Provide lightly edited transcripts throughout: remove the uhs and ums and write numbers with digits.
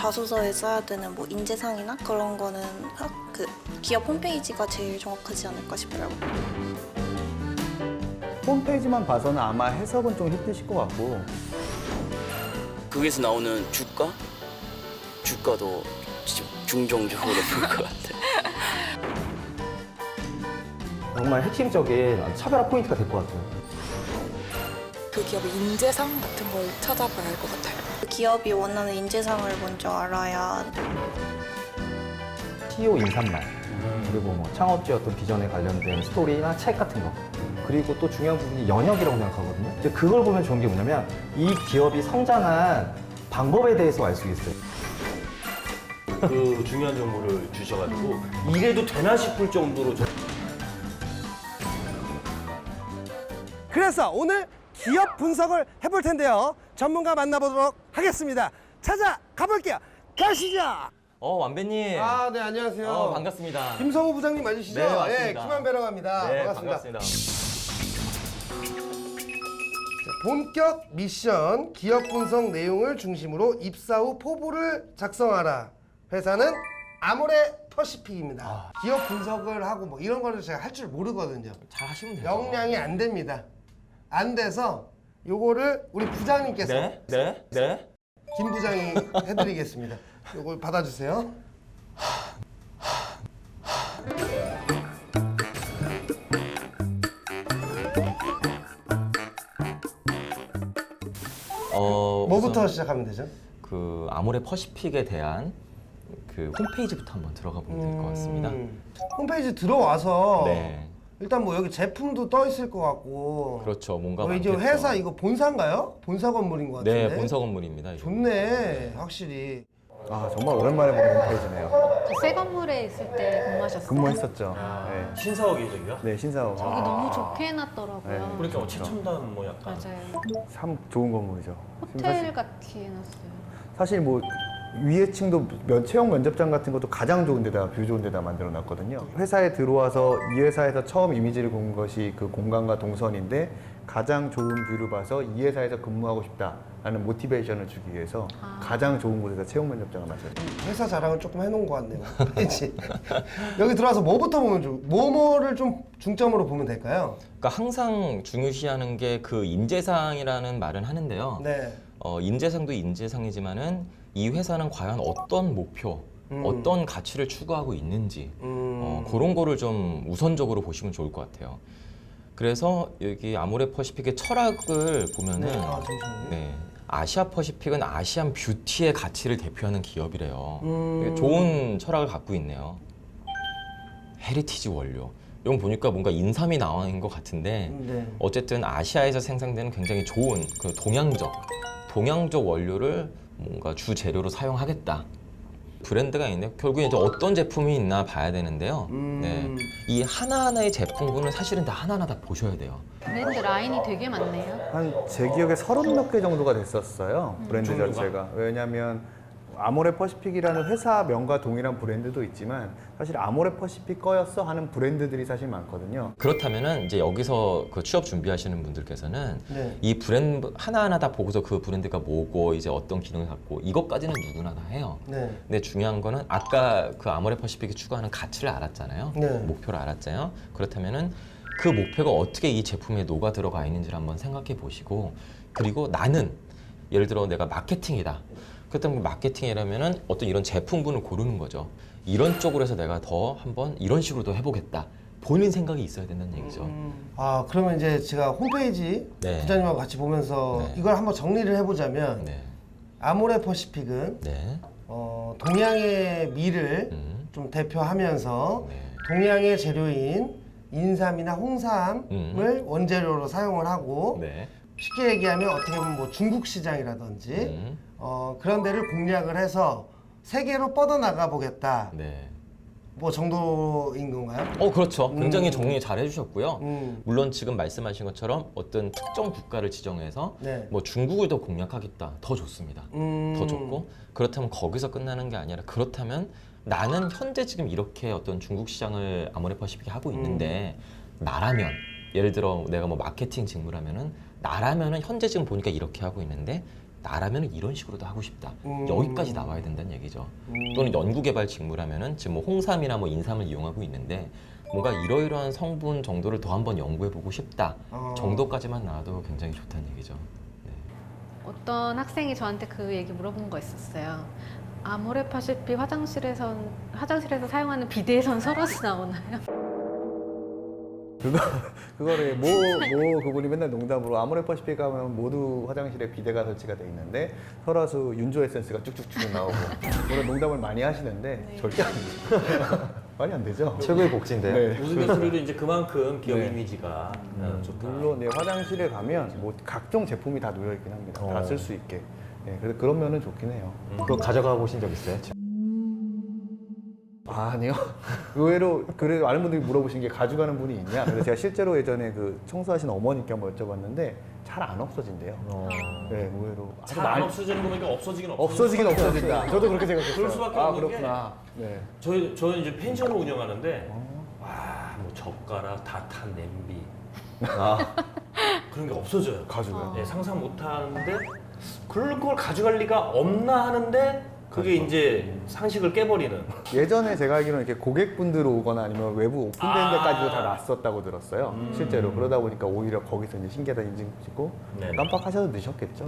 자소서에 써야 되는 뭐 인재상이나 그런 거는 그 기업 홈페이지가 제일 정확하지 않을까 싶어요. 홈페이지만 봐서는 아마 해석은 좀 힘드실 것 같고. 거기서 나오는 주가도 중정적으로 볼 것 같아요. 정말 핵심적인 차별화 포인트가 될 것 같아요. 그 기업의 인재상 같은 걸 찾아봐야 할 것 같아요. 기업이 원하는 인재상을 먼저 알아야 CEO 인사말, 그리고 뭐 창업주의 어떤 비전에 관련된 스토리나 책 같은 거. 그리고 또 중요한 부분이 연역이라고 생각하거든요. 근데 그걸 보면 좋은 게 뭐냐면 이 기업이 성장한 방법에 대해서 알 수 있어요. 그 중요한 정보를 주셔가지고 이래도 되나 싶을 정도로 그래서 오늘 기업 분석을 해볼 텐데요. 전문가 만나보도록 하겠습니다. 찾아가 볼게요. 가시죠. 완배님. 네, 안녕하세요. 반갑습니다. 김성우 부장님 맞으시죠? 네, 맞습니다. 김한배라고 합니다. 네, 반갑습니다. 반갑습니다. 본격 미션 기업 분석 내용을 중심으로 입사 후 포부를 작성하라. 회사는 아모레 퍼시픽입니다. 기업 분석을 하고 뭐 이런 거를 제가 할 줄 모르거든요. 잘 하시면 돼요. 역량이 안 됩니다. 안 돼서 요거를 우리 부장님께서 네. 김 부장이 해드리겠습니다. 요걸 받아주세요. 뭐부터 시작하면 되죠? 그 아모레 퍼시픽에 대한 그 홈페이지부터 한번 들어가 보면 될 것 같습니다. 홈페이지 들어와서 네. 일단 뭐 여기 제품도 떠 있을 것 같고. 그렇죠. 뭔가 이제 많겠죠. 회사 이거 본사인가요? 본사 건물인 것 같은데. 네, 본사 건물입니다. 이거. 좋네, 확실히. 정말 오랜만에 보는 홈페이지네요. 새 건물에 있을 때 근무하셨어요? 근무했었죠. 네. 신사옥이 저기가? 네, 신사옥. 여기 너무 좋게 해놨더라고요. 네. 그러니까 최첨단 뭐 약간 맞아요. 참 좋은 건물이죠. 호텔 같이 해놨어요. 사실 뭐 위에 층도 채용 면접장 같은 것도 가장 좋은 데다 뷰 좋은 데다 만들어 놨거든요. 회사에 들어와서 이 회사에서 처음 이미지를 본 것이 그 공간과 동선인데 가장 좋은 뷰를 봐서 이 회사에서 근무하고 싶다라는 모티베이션을 주기 위해서 가장 좋은 곳에서 채용 면접장을 마쳤어요. 회사 자랑을 조금 해놓은 것 같네요. 홈페이지. 여기 들어와서 뭐부터 보면 뭐를 좀 중점으로 보면 될까요? 그러니까 항상 중요시하는 게 그 인재상이라는 말은 하는데요. 네. 인재상도 인재상이지만은 이 회사는 과연 어떤 목표, 어떤 가치를 추구하고 있는지 그런 거를 좀 우선적으로 보시면 좋을 것 같아요. 그래서 여기 아모레 퍼시픽의 철학을 보면은 잠시만요. 네, 아시아 퍼시픽은 아시안 뷰티의 가치를 대표하는 기업이래요. 되게 좋은 철학을 갖고 있네요. 헤리티지 원료. 이건 보니까 뭔가 인삼이 나와 있는 것 같은데 네. 어쨌든 아시아에서 생산되는 굉장히 좋은 그 동양적 원료를 뭔가 주 재료로 사용하겠다. 브랜드가 있는데 결국에 이제 어떤 제품이 있나 봐야 되는데요. 네, 이 하나하나의 제품군은 사실은 다 하나하나 다 보셔야 돼요. 브랜드 라인이 되게 많네요. 한 제 기억에 30몇 개 정도가 됐었어요. 브랜드 종류가? 자체가. 왜냐면 아모레 퍼시픽이라는 회사명과 동일한 브랜드도 있지만 사실 아모레 퍼시픽 거였어 하는 브랜드들이 사실 많거든요. 그렇다면은 이제 여기서 그 취업 준비하시는 분들께서는 네. 이 브랜드 하나하나 다 보고서 그 브랜드가 뭐고 이제 어떤 기능을 갖고 이것까지는 누구나 다 해요. 네. 근데 중요한 거는 아까 그 아모레 퍼시픽이 추구하는 가치를 알았잖아요. 네. 목표를 알았잖아요. 그렇다면은 그 목표가 어떻게 이 제품에 녹아 들어가 있는지를 한번 생각해 보시고, 그리고 나는 예를 들어 내가 마케팅이다. 그렇다면 마케팅이라면은 어떤 이런 제품군을 고르는 거죠. 이런 쪽으로 해서 내가 더 한번 이런 식으로 더 해보겠다. 본인 생각이 있어야 된다는 얘기죠. 그러면 이제 제가 홈페이지 네. 부장님하고 같이 보면서 네. 이걸 한번 정리를 해보자면 네. 아모레 퍼시픽은 네. 동양의 미를 좀 대표하면서 네. 동양의 재료인 인삼이나 홍삼을 원재료로 사용을 하고 네. 쉽게 얘기하면 어떻게 보면 뭐 중국 시장이라든지 그런 데를 공략을 해서 세계로 뻗어나가 보겠다. 네. 뭐 정도인 건가요? 그렇죠. 굉장히 정리 잘 해주셨고요. 음. 물론 지금 말씀하신 것처럼 어떤 특정 국가를 지정해서 네. 뭐 중국을 더 공략하겠다. 더 좋습니다. 더 좋고, 그렇다면 거기서 끝나는 게 아니라, 그렇다면 나는 현재 지금 이렇게 어떤 중국 시장을 아모레 퍼시픽이 하고 있는데 나라면, 예를 들어 내가 뭐 마케팅 직무라면은 나라면은 현재 지금 보니까 이렇게 하고 있는데 나라면 이런 식으로도 하고 싶다. 여기까지 나와야 된다는 얘기죠. 또는 연구개발 직무라면은 지금 뭐 홍삼이나 뭐 인삼을 이용하고 있는데 뭔가 이러이러한 성분 정도를 더 한번 연구해보고 싶다 정도까지만 나와도 굉장히 좋다는 얘기죠. 네. 어떤 학생이 저한테 그 얘기 물어본 거 있었어요. 아모레파시피 화장실에서 사용하는 비데에선 설화수 나오나요? 그거를 그분이 맨날 농담으로 아모레퍼시픽 가면 모두 화장실에 비데가 설치가 돼 있는데 설화수 윤조 에센스가 쭉쭉쭉 나오고 그런 농담을 많이 하시는데 절대 아니죠. 말이 안 되죠. 최고의 복지인데요. 네. 우스갯소리로 이제 그만큼 기업 네. 이미지가 좋다. 물론 화장실에 가면 뭐 각종 제품이 다 놓여 있긴 합니다. 다 쓸 수 있게. 네, 그래서 그런 면은 좋긴 해요. 그거 가져가 보신 적 있어요? 아니요. 의외로 그래도 많은 분들이 물어보신 게 가져가는 분이 있냐. 그래서 제가 실제로 예전에 그 청소하신 어머니께 한번 여쭤봤는데 잘 안 없어진대요. 네, 의외로 아주 잘 안 없어지는 거 보니까 없어지긴 없어지긴 없어진다. 저도 그렇게 생각했어요. 그럴 수밖에 아, 없는 그렇구나. 네. 저는 이제 펜션을 운영하는데 와, 뭐 젓가락, 다탄 냄비 그런 게 없어져요. 가져가요. 네, 상상 못 하는데 그걸 가져갈 리가 없나 하는데 그게 이제 상식을 깨버리는. 예전에 제가 알기로는 이렇게 고객분들 오거나 아니면 외부 오픈된 데까지도 다 놨었다고 들었어요. 실제로. 그러다 보니까 오히려 거기서 이제 신기하다 인증하시고 네. 깜빡하셔도 늦었겠죠.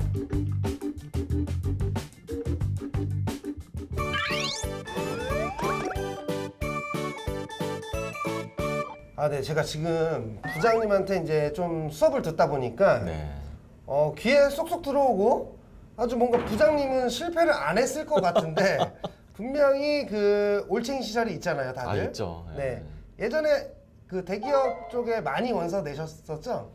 아, 네. 제가 지금 부장님한테 이제 좀 수업을 듣다 보니까 네. 귀에 쏙쏙 들어오고 아주 뭔가 부장님은 실패를 안 했을 것 같은데 분명히 그 올챙이 시절이 있잖아요, 다들. 아, 있죠. 네. 예전에 그 대기업 쪽에 많이 원서 내셨었죠?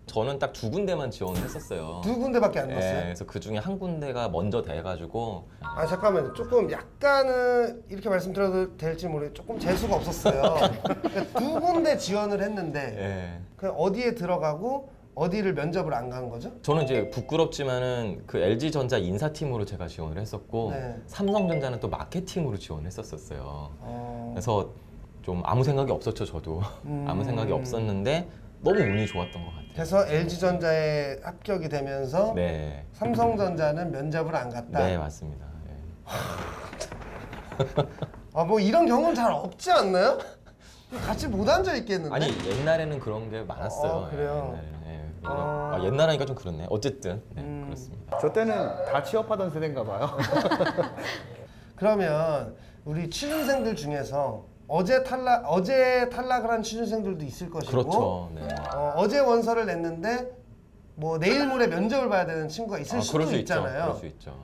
저는 딱 2군데만 지원을 했었어요. 2군데밖에 안 넣었어요? 네, 그래서 그 중에 한 군데가 먼저 돼가지고 아, 잠깐만요. 조금 약간은 이렇게 말씀드려도 될지 모르겠어요. 조금 재수가 없었어요. 그러니까 2군데 지원을 했는데 예. 그 어디에 들어가고 어디를 면접을 안 간 거죠? 저는 이제 부끄럽지만은 그 LG전자 인사팀으로 제가 지원을 했었고 네. 삼성전자는 또 마케팅으로 지원했었어요. 어... 그래서 좀 아무 생각이 없었죠, 저도. 아무 생각이 없었는데 너무 운이 좋았던 것 같아요. 그래서 LG전자에 합격이 되면서 네. 삼성전자는 면접을 안 갔다. 네, 맞습니다. 예. 아, 뭐 이런 경우는 잘 없지 않나요? 같이 못 앉아 있겠는데? 아니, 옛날에는 그런 게 많았어요. 그래요? 옛날에는. 예. 옛날이니까 좀 그렇네. 어쨌든 네, 그렇습니다. 저 때는 다 취업하던 세대인가 봐요. 그러면 우리 취준생들 중에서 어제 탈락을 한 취준생들도 있을 것이고 그렇죠. 네. 어제 원서를 냈는데 뭐 내일 모레 면접을 봐야 되는 친구가 있을 수도 그럴 수 있잖아요. 있죠. 그럴 수 있죠.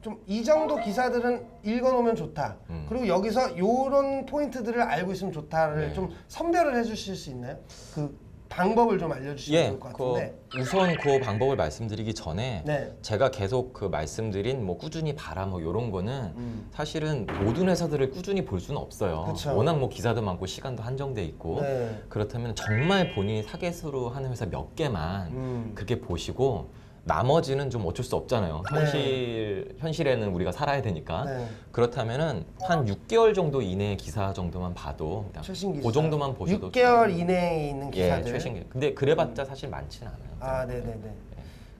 좀 이 정도 기사들은 읽어놓으면 좋다. 그리고 여기서 요런 포인트들을 알고 있으면 좋다를 네. 좀 선별을 해주실 수 있나요? 그 방법을 좀 알려주시면 좋을 것 같은데. 우선 그 방법을 말씀드리기 전에 네. 제가 계속 그 말씀드린 뭐 꾸준히 봐라 뭐 이런 거는 사실은 모든 회사들을 꾸준히 볼 수는 없어요. 그쵸. 워낙 뭐 기사도 많고 시간도 한정돼 있고 네. 그렇다면 정말 본인이 타겟으로 하는 회사 몇 개만 그렇게 보시고 나머지는 좀 어쩔 수 없잖아요. 현실에는 우리가 살아야 되니까. 네. 그렇다면은 한 6개월 정도 이내의 기사 정도만 봐도 그냥 최신 기사. 그 정도만 보셔도 6개월 이내에 있는 예, 기사들. 최신 기사. 근데 그래봤자 사실 많지는 않아요. 아, 네네네.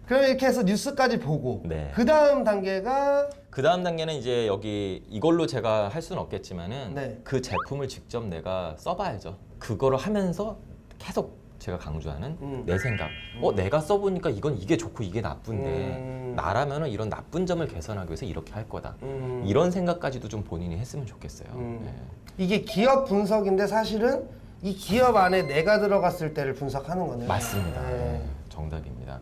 그럼 이렇게 해서 뉴스까지 보고 네. 그 다음 단계가 그 다음 단계는 이제 여기 이걸로 제가 할 수는 없겠지만은 네. 그 제품을 직접 내가 써봐야죠. 그거를 하면서 계속 제가 강조하는 내 생각. 내가 써보니까 이게 좋고 이게 나쁜데 나라면은 이런 나쁜 점을 개선하기 위해서 이렇게 할 거다. 이런 생각까지도 좀 본인이 했으면 좋겠어요. 네. 이게 기업 분석인데 사실은 이 기업 안에 내가 들어갔을 때를 분석하는 거네요. 맞습니다. 네. 네, 정답입니다.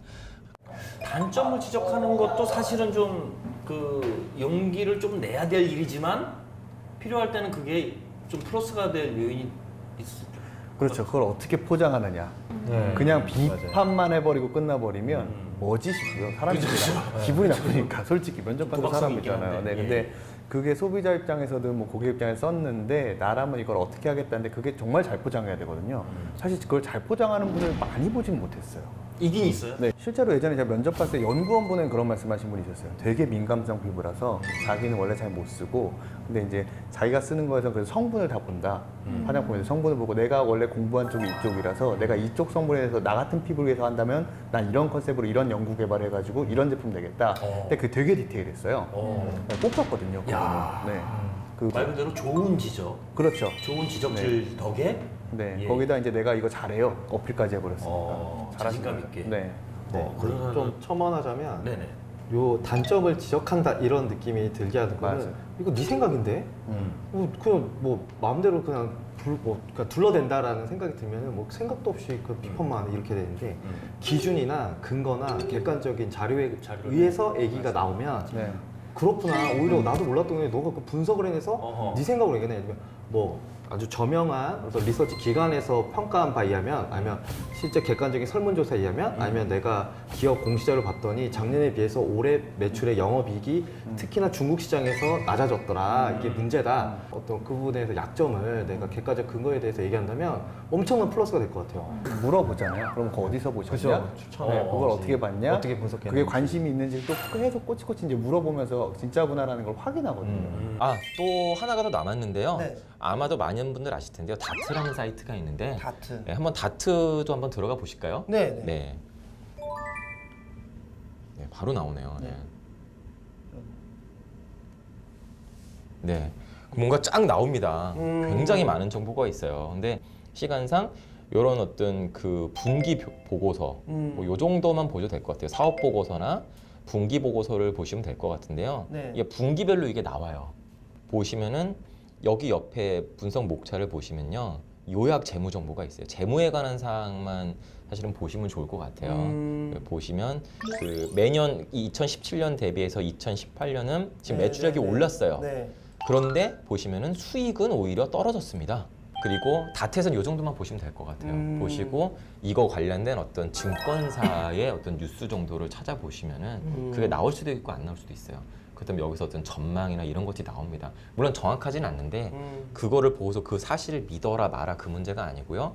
단점을 지적하는 것도 사실은 좀 그 용기를 좀 내야 될 일이지만 필요할 때는 그게 좀 플러스가 될 요인이 있을 그렇죠. 그걸 어떻게 포장하느냐. 네. 그냥 비판만 해버리고 끝나버리면 뭐지 싶고요. 사람이니까 기분이 나쁘니까 솔직히 면접관도 도박성이 있긴 사람이잖아요. 한데, 네, 근데 그게 소비자 입장에서든 뭐 고객 입장에서 썼는데 나라면 이걸 어떻게 하겠다는데 그게 정말 잘 포장해야 되거든요. 사실 그걸 잘 포장하는 분을 많이 보진 못했어요. 이긴 있어요? 네, 실제로 예전에 제가 면접 봤을 때 연구원분은 그런 말씀하신 분이 있었어요. 되게 민감성 피부라서 자기는 원래 잘 못 쓰고, 근데 이제 자기가 쓰는 거에서 그래서 성분을 다 본다. 화장품에서 성분을 보고 내가 원래 공부한 쪽이 이쪽이라서 내가 이쪽 성분에 대해서 나 같은 피부를 위해서 한다면 난 이런 컨셉으로 이런 연구 개발해가지고 이런 제품 내겠다. 근데 그게 되게 디테일했어요. 네, 뽑혔거든요. 야. 그거는. 네. 그 말 그대로 좋은 지적, 그렇죠. 좋은 지적질 덕에 네, 예. 거기다 이제 내가 이거 잘해요. 어필까지 해버렸으니까. 자신감 거죠. 있게. 네. 그러면 좀 첨언하자면 네네. 요 단점을 지적한다 이런 느낌이 들게 하는 거는 맞아요. 이거 네 생각인데 그냥 뭐 마음대로 그냥 그러니까 둘러댄다라는 생각이 들면은 뭐 생각도 없이 그 비판만 이렇게 되는데 기준이나 근거나 객관적인 자료에 의해서 얘기가 나오면 네. 그렇구나. 오히려 나도 몰랐던 게 너가 그 분석을 해내서 어허. 네 생각으로 얘기해. 뭐 아주 저명한 어떤 리서치 기관에서 평가한 바에 의하면 아니면 실제 객관적인 설문조사에 의하면 아니면 내가 기업 공시자료 봤더니 작년에 비해서 올해 매출의 영업이익이 특히나 중국 시장에서 낮아졌더라. 이게 문제다. 어떤 그 부분에서 약점을 내가 객관적 근거에 대해서 얘기한다면 엄청난 플러스가 될 것 같아요. 물어보잖아요. 그럼 그거 어디서 보셨냐? 추천해. 그걸 어떻게 봤냐? 어떻게 분석했는지. 그게 관심이 있는지 또 계속 꼬치꼬치 이제 물어보면서 진짜구나라는 걸 확인하거든요. 아, 또 하나가 더 남았는데요. 네. 아마도 많은 분들 아실 텐데요. 다트라는 사이트가 있는데 다트. 네, 한번 다트도 한번 들어가 보실까요? 네, 네. 네. 네, 바로 나오네요. 네. 네. 뭔가 쫙 나옵니다. 굉장히 많은 정보가 있어요. 근데 시간상 이런 어떤 그 분기 보고서 뭐 요 정도만 보셔도 될 것 같아요. 사업 보고서나 분기 보고서를 보시면 될 것 같은데요. 네. 이게 분기별로 이게 나와요. 보시면은 여기 옆에 분석 목차를 보시면요. 요약 재무 정보가 있어요. 재무에 관한 사항만 사실은 보시면 좋을 것 같아요. 보시면 그 매년 2017년 대비해서 2018년은 지금 네, 매출액이 네, 네. 올랐어요. 네. 그런데 보시면은 수익은 오히려 떨어졌습니다. 그리고 다트에서는 이 정도만 보시면 될 것 같아요. 보시고 이거 관련된 어떤 증권사의 어떤 뉴스 정도를 찾아보시면은 그게 나올 수도 있고 안 나올 수도 있어요. 그다음에 여기서 어떤 전망이나 이런 것들이 나옵니다. 물론 정확하지는 않는데 그거를 보고서 그 사실을 믿어라 마라 그 문제가 아니고요.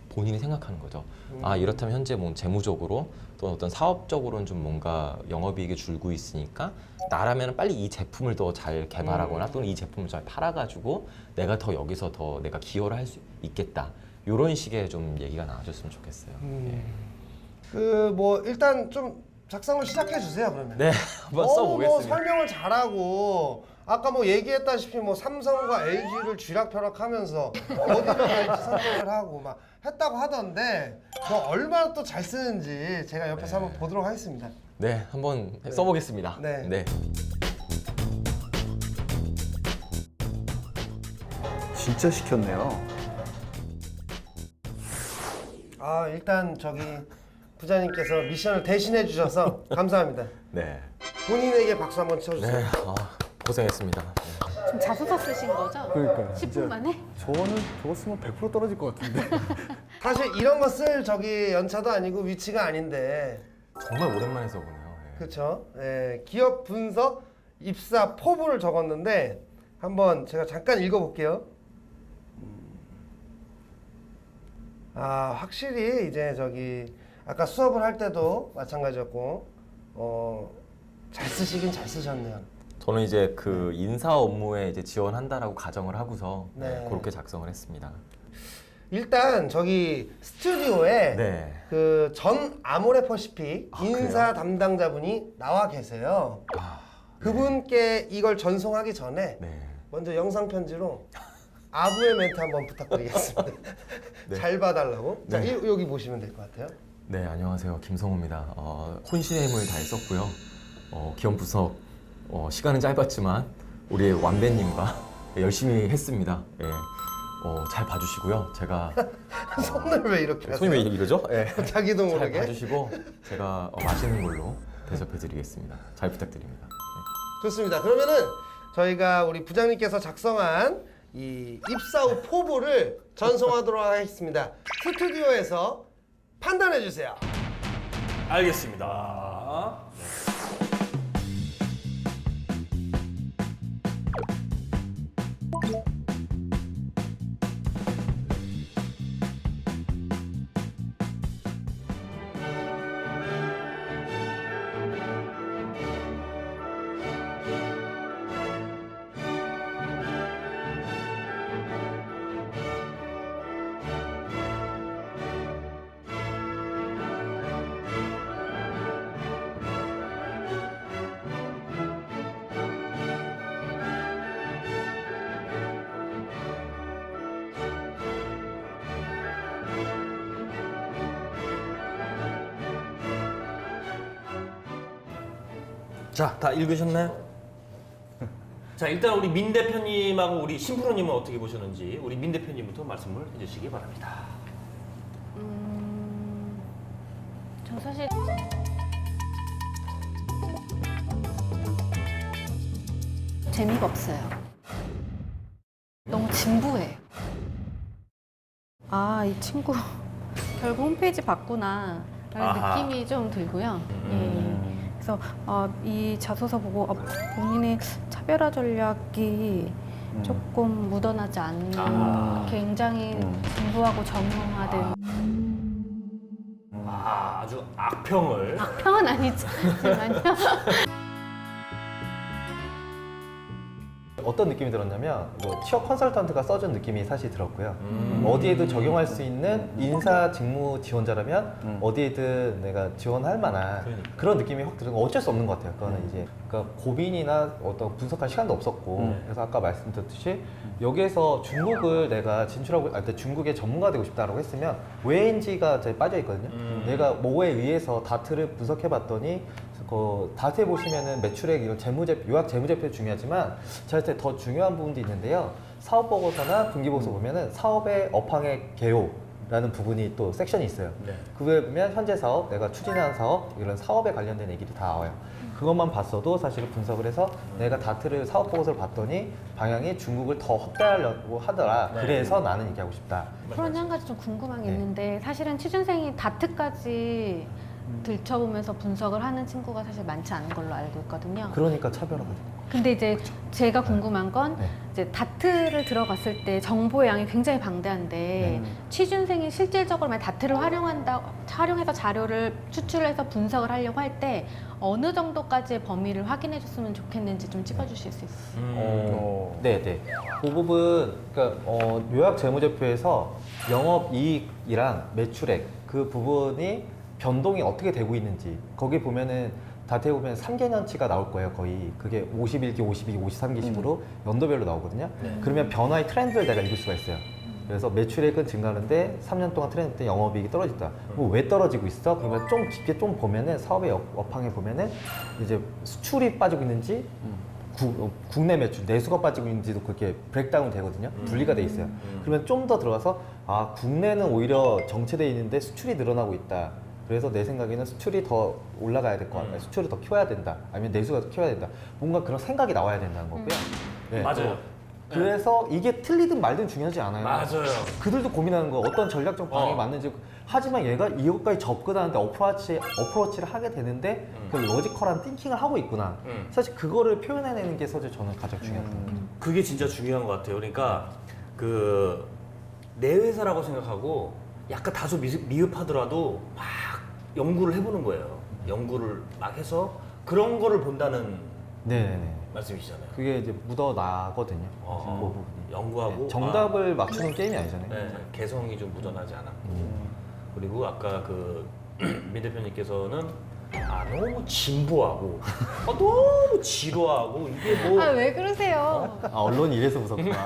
본인이 생각하는 거죠. 아 이렇다면 현재 뭐 재무적으로 또 어떤 사업적으로는 좀 뭔가 영업이익이 줄고 있으니까 나라면 빨리 이 제품을 더 잘 개발하거나 또는 이 제품을 잘 팔아가지고 내가 더 여기서 더 내가 기여를 할 수 있겠다. 이런 식의 좀 얘기가 나와줬으면 좋겠어요. 예. 그 뭐 일단 좀 작성을 시작해 주세요 그러면. 네, 한번 뭐 써보겠습니다. 설명을 잘하고 아까 뭐 얘기했다시피 뭐 삼성과 LG를 쥐락펴락하면서 어디를 갈지 선택을 하고 막 했다고 하던데 뭐 얼마나 또 잘 쓰는지 제가 옆에서 한번 보도록 하겠습니다. 네, 한번 써보겠습니다. 네. 네. 진짜 시켰네요. 아 일단 저기 부자님께서 미션을 대신해 주셔서 감사합니다. 네. 본인에게 박수 한번 쳐주세요. 네. 고생했습니다. 네. 지금 자소서 쓰신 거죠? 그러니까요. 10분 만에? 저는 저거 쓰면 100% 떨어질 것 같은데. 사실 이런 거 쓸 저기 연차도 아니고 위치가 아닌데 정말 오랜만에 써보네요. 네. 그렇죠. 예, 기업 분석 입사 포부를 적었는데 한번 제가 잠깐 읽어볼게요. 아 확실히 이제 저기 아까 수업을 할 때도 마찬가지였고 잘 쓰시긴 잘 쓰셨네요. 저는 이제 그 인사 업무에 이제 지원한다라고 가정을 하고서 네. 그렇게 작성을 했습니다. 일단 저기 스튜디오에 네. 그 전 아모레 퍼시픽 인사 그래요? 담당자분이 나와 계세요. 아, 그분께 이걸 전송하기 전에 네. 먼저 영상 편지로 아부의 멘트 한번 부탁드리겠습니다. 네. 잘 봐달라고. 자, 네. 여기 보시면 될 것 같아요. 네, 안녕하세요. 김성호입니다. 혼신의 힘을 다했었고요. 기업 부석 시간은 짧았지만 우리 완배님과 열심히 했습니다. 예. 잘 봐주시고요. 제가 손을 왜 이렇게 하세요? 손이 왜 이러죠? 예. 자기도 잘 모르게. 봐주시고 제가 맛있는 걸로 대접해드리겠습니다. 잘 부탁드립니다. 좋습니다. 그러면은 저희가 우리 부장님께서 작성한 이 입사 후 포부를 전송하도록 하겠습니다. 스튜디오에서 판단해 주세요. 알겠습니다. 자, 다 읽으셨나요? 자, 일단 우리 민 대표님하고 우리 심프로님은 어떻게 보셨는지 우리 민 대표님부터 말씀을 해주시기 바랍니다. 저 사실 재미가 없어요. 너무 진부해요. 아, 이 친구 결국 홈페이지 봤구나 라는 아하. 느낌이 좀 들고요. 예. 그래서 이 자소서 보고 본인의 차별화 전략이 조금 묻어나지 않는 굉장히 진부하고 정형화된 아주 악평을 평은 아니지만요. 어떤 느낌이 들었냐면 뭐 취업 컨설턴트가 써준 느낌이 사실 들었고요. 어디에도 적용할 수 있는 인사 직무 지원자라면 어디에든 내가 지원할 만한 그러니까. 그런 느낌이 확 들고 어쩔 수 없는 것 같아요. 그거는 이제 그러니까 고민이나 어떤 분석할 시간도 없었고 그래서 아까 말씀드렸듯이 여기에서 중국을 내가 진출하고 중국의 전문가 되고 싶다라고 했으면 왜인지가 이제 빠져 있거든요. 내가 뭐에 의해서 다트를 분석해봤더니 그 다트에 보시면은 매출액 이런 요약 재무제표 중요하지만 잘 때 더 중요한 부분도 있는데요. 사업 보고서나 분기 보고서 보면은 사업의 업황의 개요라는 부분이 또 섹션이 있어요. 네. 그거에 보면 현재 사업, 내가 추진하는 사업 이런 사업에 관련된 얘기도 다 나와요. 그것만 봤어도 사실은 분석을 해서 내가 다트를 사업 보고서를 봤더니 방향이 중국을 더 확대하려고 하더라. 네. 그래서 나는 얘기하고 싶다. 그런데 한 가지 좀 궁금한 게 네. 있는데 사실은 취준생이 다트까지 들춰보면서 분석을 하는 친구가 사실 많지 않은 걸로 알고 있거든요. 그러니까 차별화가 돼요. 근데 이제 제가 궁금한 건 네. 이제 다트를 들어갔을 때 정보의 양이 굉장히 방대한데 취준생이 실질적으로 만약 다트를 활용해서 자료를 추출해서 분석을 하려고 할 때 어느 정도까지의 범위를 확인해 줬으면 좋겠는지 좀 찝어주실 수 있어요? 네. 그 부분, 그러니까 요약 재무제표에서 영업이익이랑 매출액 그 부분이 변동이 어떻게 되고 있는지 거기 보면은 다트에 보면 3개년치가 나올 거예요. 거의 그게 51기, 52기, 53기식으로 연도별로 나오거든요. 그러면 변화의 트렌드를 내가 읽을 수가 있어요. 그래서 매출액은 증가하는데 3년 동안 트렌드 때 영업이익이 떨어졌다. 뭐 왜 떨어지고 있어? 그러면 좀 깊게 좀 보면은 사업의 업황에 보면은 이제 수출이 빠지고 있는지 국내 매출, 내수가 빠지고 있는지도 그렇게 브레이크다운 되거든요. 분리가 돼 있어요. 그러면 좀 더 들어가서 아 국내는 오히려 정체돼 있는데 수출이 늘어나고 있다. 그래서 내 생각에는 수출이 더 올라가야 될 것 같다. 수출을 더 키워야 된다. 아니면 내수가 더 키워야 된다. 뭔가 그런 생각이 나와야 된다는 거고요. 네. 맞아요. 그래서 이게 틀리든 말든 중요하지 않아요. 맞아요. 그들도 고민하는 거 어떤 전략적 방향이 맞는지. 하지만 얘가 이것까지 접근하는데 어프로치를 하게 되는데 그 로지컬한 띵킹을 하고 있구나. 사실 그거를 표현해내는 게 사실 저는 가장 중요하다. 그게 진짜 중요한 것 같아요. 그러니까 그 내 회사라고 생각하고 약간 다소 미흡하더라도 막 연구를 해보는 거예요. 연구를 막 해서 그런 거를 본다는 네네네. 말씀이시잖아요. 그게 이제 묻어나거든요. 어허. 그 부분이. 연구하고 네, 정답을 맞추는 게임이 아니잖아요. 네, 개성이 좀 묻어나지 않았고 그리고 아까 그 민 대표님께서는 너무 진부하고 너무 지루하고 이게 뭐 아, 왜 그러세요? 언론이 이래서 무섭구나.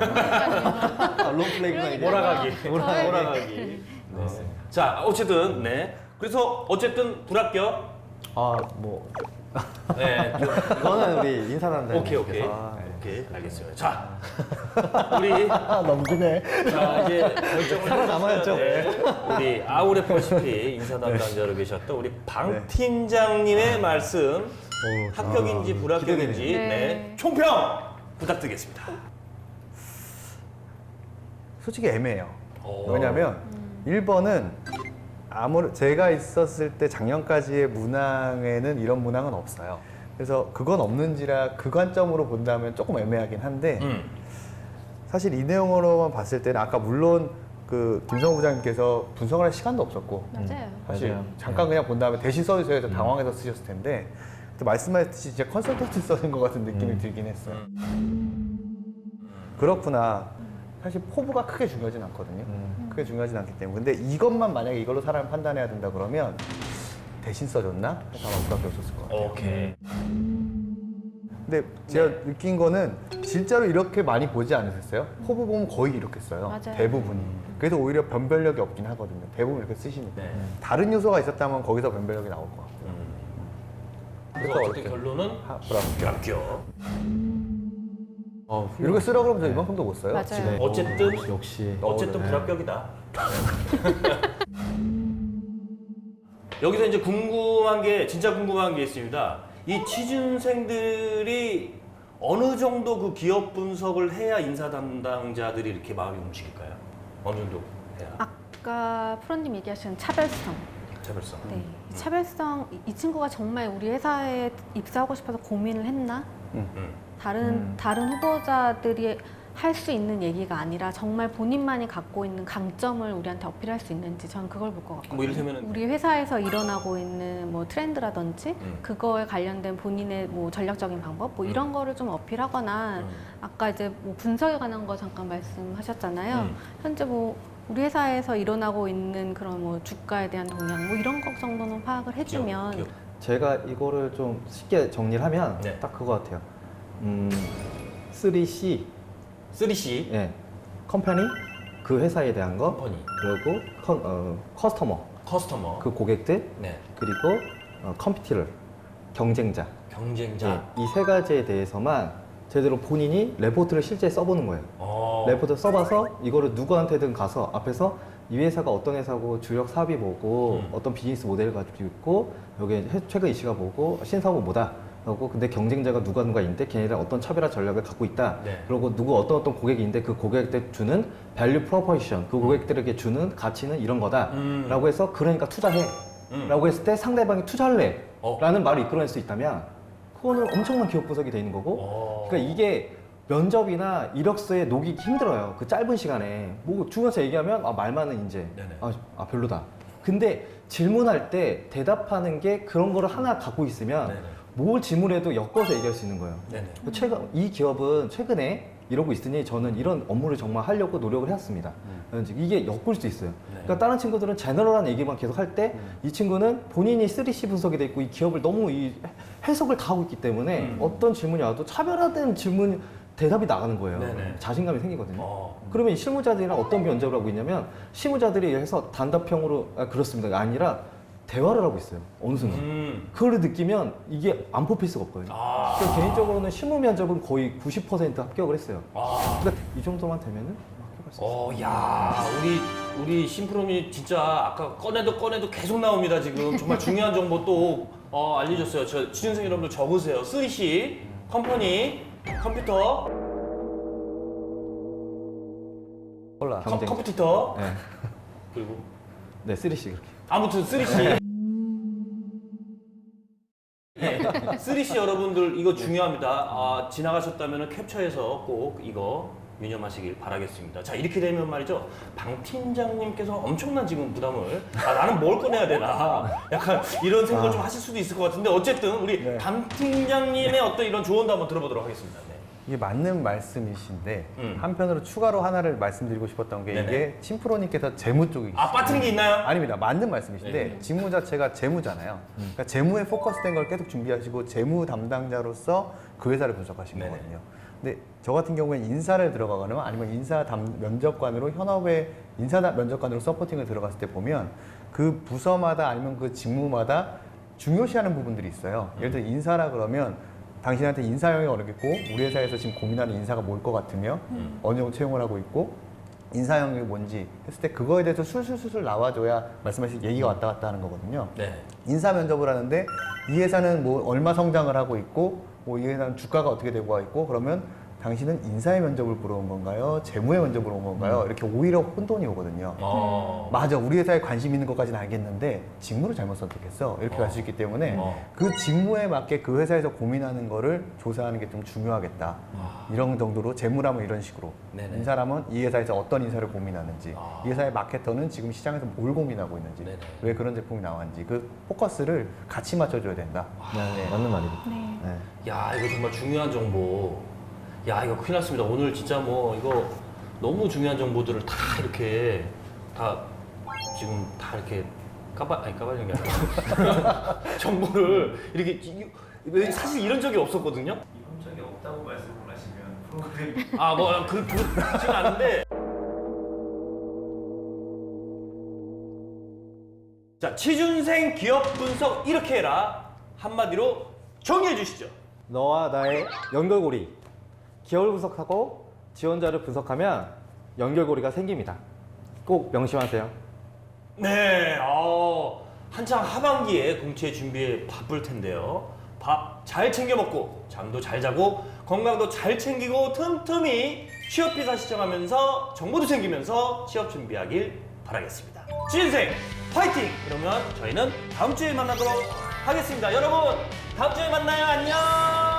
언론 플레이구나 이게. 몰아가기. 몰아가기. 네. 자, 어쨌든 네. 그래서 어쨌든 불합격. 뭐 네. 그거는 우리 인사단장. 오케이. 알겠어요. 자, 우리 넘기네. 자 이제 결정을 살아남아야죠. 우리 아우레퍼시피 인사 담당자로 계셨던 우리 방 팀장님의 말씀 합격인지 불합격인지 기대되네요. 네. 총평 부탁드리겠습니다. 솔직히 애매해요. 왜냐면 1번은 제가 있었을 때 작년까지의 문항에는 이런 문항은 없어요. 그래서 그건 없는지라 그 관점으로 본다면 조금 애매하긴 한데 사실 이 내용으로만 봤을 때는 아까 물론 그 김성우 부장님께서 분석을 할 시간도 없었고 맞아요. 사실 맞아요. 잠깐 그냥 본 다음에 대신 써주셔서 당황해서 쓰셨을 텐데 또 말씀하셨듯이 진짜 컨설턴트 써는 것 같은 느낌이 들긴 했어요. 그렇구나. 사실 포부가 크게 중요하진 않거든요. 크게 중요하진 않기 때문에. 근데 이것만 만약에 이걸로 사람을 판단해야 된다 그러면 대신 써줬나? 해서 아마 수밖에 없었을 것 같아요. 오케이. 근데 제가 느낀 거는 진짜로 이렇게 많이 보지 않으셨어요? 포부 보면 거의 이렇게 써요. 맞아요. 대부분이. 그래서 오히려 변별력이 없긴 하거든요. 대부분 이렇게 쓰시니까. 네. 다른 요소가 있었다면 거기서 변별력이 나올 것 같아요. 그래서 어쨌든 결론은 불합격. 이렇게 쓰라고 그러면 저 이만큼도 못 써요. 맞아요. 어쨌든 역시 어쨌든 네. 불합격이다. 여기서 이제 진짜 궁금한 게 있습니다. 이 취준생들이 어느 정도 그 기업 분석을 해야 인사 담당자들이 이렇게 마음이 움직일까요? 어느 정도 해야? 아까 프로님 얘기하신 차별성. 차별성. 네. 차별성, 이 친구가 정말 우리 회사에 입사하고 싶어서 고민을 했나? 다른 후보자들이 할 수 있는 얘기가 아니라 정말 본인만이 갖고 있는 강점을 우리한테 어필할 수 있는지 저는 그걸 볼 것 같거든요. 뭐 이를테면은 우리 회사에서 일어나고 있는 뭐 트렌드라든지 그거에 관련된 본인의 뭐 전략적인 방법 뭐 이런 거를 좀 어필하거나 아까 이제 뭐 분석에 관한 거 잠깐 말씀하셨잖아요. 현재 뭐 우리 회사에서 일어나고 있는 그런 뭐 주가에 대한 동향 뭐 이런 것 정도는 파악을 해주면 제가 이거를 좀 쉽게 정리를 하면 네. 딱 그거 같아요. 3C 3C 예, 컴퍼니 그 회사에 대한 거 컴퍼니 그리고 커스터머 그 고객들 네. 그리고 컴피티터 경쟁자 경쟁자 이 세 가지에 대해서만 제대로 본인이 레포트를 실제 써보는 거예요. 레포트 써봐서 이거를 누구한테든 가서 앞에서 이 회사가 어떤 회사고 주력 사업이 뭐고 어떤 비즈니스 모델을 가지고 있고 여기 최근 이슈가 뭐고 신사업은 뭐다 하고 근데 경쟁자가 누가 있는데 걔네들 어떤 차별화 전략을 갖고 있다. 네. 그리고 누구 어떤 고객이 있는데 그 고객들 주는 밸류 프로포지션 그 고객들에게 주는 가치는 이런 거다 라고 해서 그러니까 투자해 라고 했을 때 상대방이 투자할래 라는 말을 이끌어낼 수 있다면 그거는 엄청난 기업 분석이 돼 있는 거고 그러니까 이게 면접이나 이력서에 녹이기 힘들어요. 그 짧은 시간에 뭐 중간에서 얘기하면 말만은 이제 별로다. 근데 질문할 때 대답하는 게 그런 거를 하나 갖고 있으면 네네. 뭘 질문해도 엮어서 얘기할 수 있는 거예요. 네네. 이 기업은 최근에 이러고 있으니 저는 이런 업무를 정말 하려고 노력을 해왔습니다. 이게 엮을 수 있어요. 그러니까 다른 친구들은 제너럴한 얘기만 계속 할 때 이 친구는 본인이 3C 분석이 돼 있고 이 기업을 너무 이 해석을 다 하고 있기 때문에 어떤 질문이 와도 차별화된 질문 대답이 나가는 거예요. 네네. 자신감이 생기거든요. 그러면 이 실무자들이랑 어떤 면접을 하고 있냐면 실무자들이 해서 단답형으로 그렇습니다 아니라 대화를 하고 있어요. 어느 순간. 그걸 느끼면 이게 안 뽑힐 수가 없거든요. 그래서 개인적으로는 실무 면접은 거의 90% 합격을 했어요. 그러니까 이 정도만 되면은 합격할 수 있어요. 야, 우리 심프롬이 진짜 아까 꺼내도 계속 나옵니다. 지금 정말 중요한 정보 또 알려줬어요. 저 취준생 여러분들 적으세요. 3C 컴퍼니 컴퓨터 컴퓨터 네. 그리고 네, 3C 그렇게. 아무튼 3C. 네, 3C 여러분들 이거 중요합니다. 지나가셨다면 캡처해서 꼭 이거 유념하시길 바라겠습니다. 자, 이렇게 되면 말이죠. 방 팀장님께서 엄청난 지금 부담을 나는 뭘 꺼내야 되나 약간 이런 생각을 좀 하실 수도 있을 것 같은데 어쨌든 우리 방 팀장님의 어떤 이런 조언도 한번 들어보도록 하겠습니다. 네. 이게 맞는 말씀이신데 한편으로 추가로 하나를 말씀드리고 싶었던 게 네네. 이게 심프로님께서 재무 쪽이 빠뜨린 게 있나요? 아닙니다. 맞는 말씀이신데 네네. 직무 자체가 재무잖아요. 그러니까 재무에 포커스된 걸 계속 준비하시고 재무 담당자로서 그 회사를 분석하신 네네. 거거든요. 근데 저 같은 경우에는 인사를 들어가거나 아니면 면접관으로 현업의 면접관으로 서포팅을 들어갔을 때 보면 그 부서마다 아니면 그 직무마다 중요시하는 부분들이 있어요. 예를 들어 인사라 그러면 당신한테 인사형이 어렵겠고 우리 회사에서 지금 고민하는 인사가 뭘 것 같으며 어느 정도 채용을 하고 있고 인사형이 뭔지 했을 때 그거에 대해서 술술술 나와줘야 말씀하신 얘기가 왔다 갔다 하는 거거든요. 네. 인사 면접을 하는데 이 회사는 뭐 얼마 성장을 하고 있고 뭐 이 회사는 주가가 어떻게 되고 있고 그러면 당신은 인사의 면접을 보러 온 건가요? 재무의 면접을 온 건가요? 이렇게 오히려 혼돈이 오거든요. 맞아, 우리 회사에 관심 있는 것까지는 알겠는데 직무를 잘못 선택했어. 이렇게 갈 수 있기 때문에 그 직무에 맞게 그 회사에서 고민하는 거를 조사하는 게 좀 중요하겠다. 이런 정도로 재무라면 이런 식으로, 네네. 인사라면 이 회사에서 어떤 인사를 고민하는지, 이 회사의 마케터는 지금 시장에서 뭘 고민하고 있는지, 네네. 왜 그런 제품이 나왔는지 그 포커스를 같이 맞춰줘야 된다. 네, 맞는 말입니다. 네. 야, 이거 정말 중요한 정보. 야, 이거 큰일 났습니다. 오늘 진짜 뭐 이거 너무 중요한 정보들을 다 이렇게 지금 다 이렇게 까발린 게 아니라 정보를 이렇게 사실 이런 적이 없었거든요. 이런 적이 없다고 말씀을 하시면 프로그램이 그렇진 않은데. 자, 취준생 기업 분석 이렇게 해라. 한마디로 정리해 주시죠. 너와 나의 연결고리. 기업을 분석하고 지원자를 분석하면 연결고리가 생깁니다. 꼭 명심하세요. 네, 한창 하반기에 공채 준비에 바쁠 텐데요. 밥 잘 챙겨 먹고 잠도 잘 자고 건강도 잘 챙기고 틈틈이 취업 비자 시청하면서 정보도 챙기면서 취업 준비하길 바라겠습니다. 취준생 화이팅! 그러면 저희는 다음 주에 만나도록 하겠습니다. 여러분 다음 주에 만나요. 안녕.